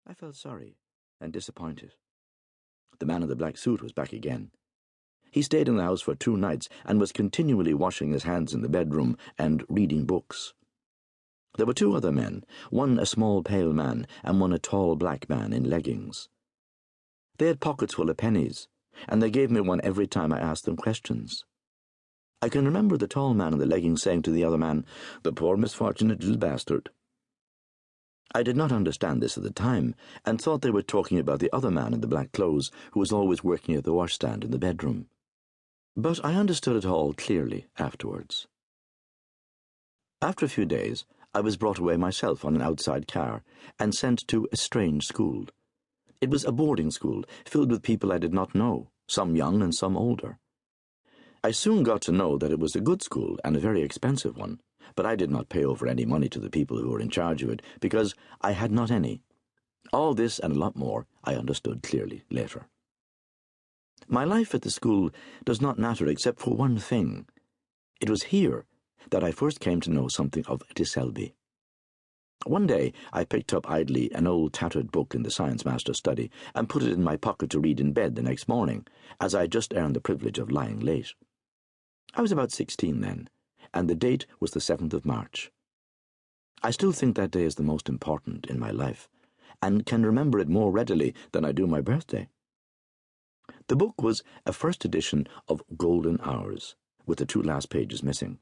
I felt sorry and disappointed. The man in the black suit was back again. He stayed in the house for 2 nights and was continually washing his hands in the bedroom and reading books. There were 2 other men, one a small pale man and one a tall black man in leggings. They had pockets full of pennies, and they gave me one every time I asked them questions. I can remember the tall man in the leggings saying to the other man, "The poor misfortunate little bastard." I did not understand this at the time, and thought they were talking about the other man in the black clothes who was always working at the washstand in the bedroom. But I understood it all clearly afterwards. After a few days, I was brought away myself on an outside car and sent to a strange school. It was a boarding school filled with people I did not know, some young and some older. I soon got to know that it was a good school and a very expensive one, but I did not pay over any money to the people who were in charge of it because I had not any. All this and a lot more I understood clearly later. My life at the school does not matter except for one thing. It was here that I first came to know something of de Selby. One day I picked up idly an old tattered book in the science master's study and put it in my pocket to read in bed the next morning, as I had just earned the privilege of lying late. I was about 16 then, and the date was the 7th of March. I still think that day is the most important in my life, and can remember it more readily than I do my birthday. The book was a first edition of Golden Hours, with the 2 last pages missing.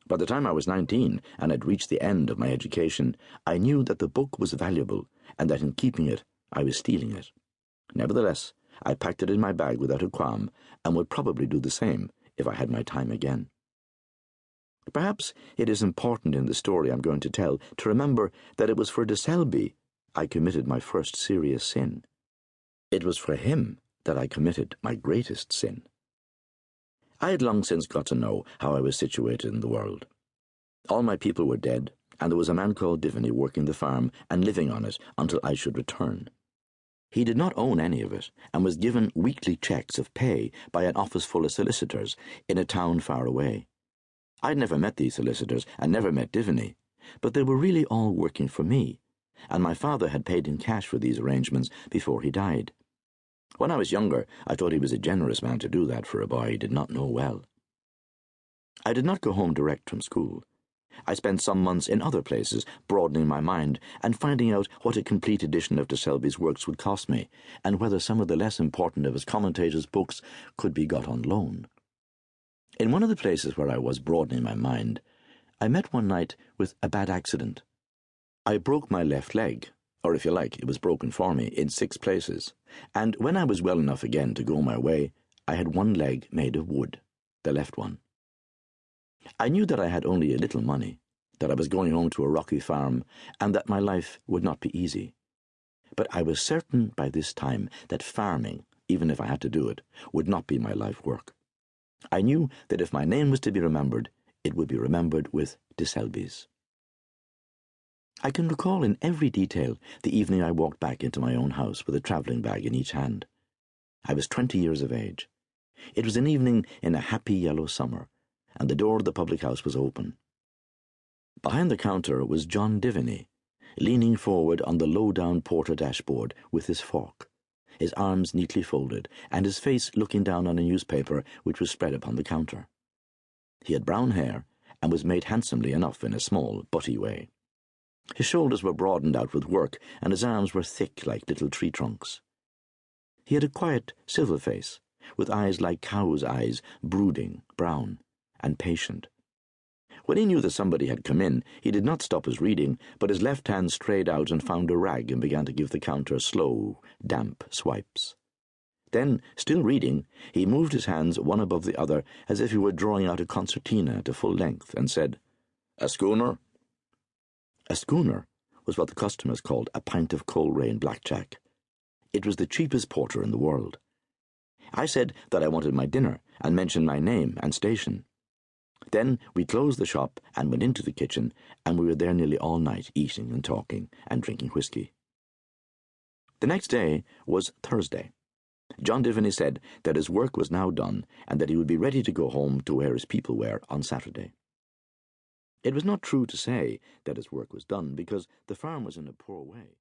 By the time I was 19 and had reached the end of my education, I knew that the book was valuable and that in keeping it, I was stealing it. Nevertheless, I packed it in my bag without a qualm and would probably do the same if I had my time again. Perhaps it is important in the story I'm going to tell to remember that it was for de Selby I committed my first serious sin. It was for him that I committed my greatest sin. I had long since got to know how I was situated in the world. All my people were dead, and there was a man called Divany working the farm and living on it until I should return. He did not own any of it, and was given weekly cheques of pay by an office full of solicitors in a town far away. I had never met these solicitors and never met Divany, but they were really all working for me, and my father had paid in cash for these arrangements before he died. When I was younger, I thought he was a generous man to do that for a boy he did not know well. I did not go home direct from school. I spent some months in other places, broadening my mind and finding out what a complete edition of de Selby's works would cost me, and whether some of the less important of his commentators' books could be got on loan. In one of the places where I was broadening my mind, I met one night with a bad accident. I broke my left leg, or if you like, it was broken for me, in 6 places, and when I was well enough again to go my way, I had one leg made of wood, the left one. I knew that I had only a little money, that I was going home to a rocky farm, and that my life would not be easy. But I was certain by this time that farming, even if I had to do it, would not be my life work. I knew that if my name was to be remembered, it would be remembered with de Selby's. I can recall in every detail the evening I walked back into my own house with a travelling bag in each hand. I was 20 years of age. It was an evening in a happy yellow summer, and the door of the public house was open. Behind the counter was John Divany, leaning forward on the low-down porter dashboard with his fork, his arms neatly folded, and his face looking down on a newspaper which was spread upon the counter. He had brown hair, and was made handsomely enough in a small, butty way. His shoulders were broadened out with work, and his arms were thick like little tree trunks. He had a quiet, civil face, with eyes like cow's eyes, brooding, brown, and patient. When he knew that somebody had come in, he did not stop his reading, but his left hand strayed out and found a rag and began to give the counter slow, damp swipes. Then, still reading, he moved his hands one above the other as if he were drawing out a concertina to full length, and said, "A schooner?" A schooner was what the customers called a pint of Coleraine blackjack. It was the cheapest porter in the world. I said that I wanted my dinner, and mentioned my name and station. Then we closed the shop and went into the kitchen, and we were there nearly all night, eating and talking and drinking whisky. The next day was Thursday. John Divany said that his work was now done, and that he would be ready to go home to where his people were on Saturday. It was not true to say that his work was done, because the farm was in a poor way.